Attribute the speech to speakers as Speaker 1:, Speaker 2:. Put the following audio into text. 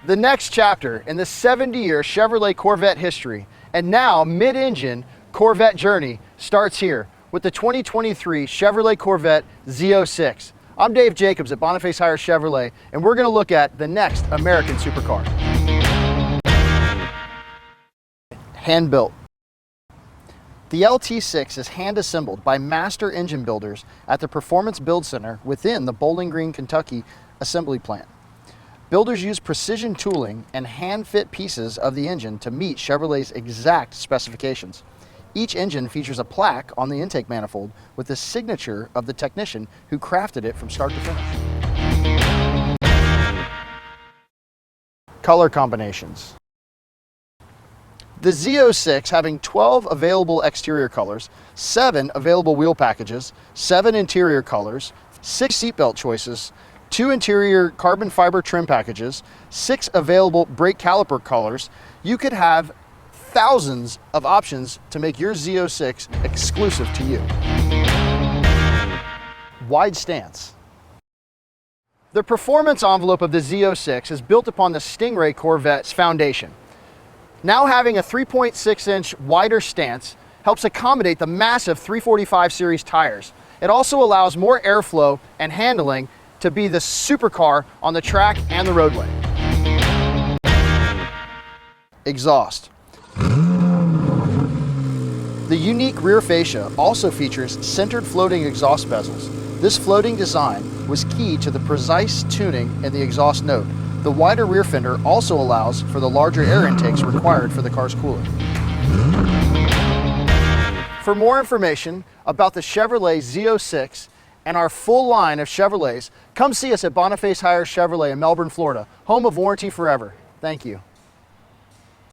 Speaker 1: The next chapter in the 70-year Chevrolet Corvette history and now mid-engine Corvette journey starts here with the 2023 Chevrolet Corvette Z06. I'm Dave Jacobs at Jacob Hiers Chevrolet, and we're going to look at the next American supercar. Hand-built. The LT6 is hand-assembled by master engine builders at the Performance Build Center within the Bowling Green, Kentucky assembly plant. Builders use precision tooling and hand-fit pieces of the engine to meet Chevrolet's exact specifications. Each engine features a plaque on the intake manifold with the signature of the technician who crafted it from start to finish. Color combinations. The Z06, having 12 available exterior colors, 7 available wheel packages, 7 interior colors, 6 seatbelt choices, 2 interior carbon fiber trim packages, 6 available brake caliper colors, you could have thousands of options to make your Z06 exclusive to you. Wide stance. The performance envelope of the Z06 is built upon the Stingray Corvette's foundation. Now having a 3.6-inch wider stance helps accommodate the massive 345 series tires. It also allows more airflow and handling to be the supercar on the track and the roadway. Exhaust. The unique rear fascia also features centered floating exhaust bezels. This floating design was key to the precise tuning in the exhaust note. The wider rear fender also allows for the larger air intakes required for the car's cooling. For more information about the Chevrolet Z06 and our full line of Chevrolets, come see us at Jacob Hiers Chevrolet in Melbourne, Florida, home of Warranty Forever. Thank you.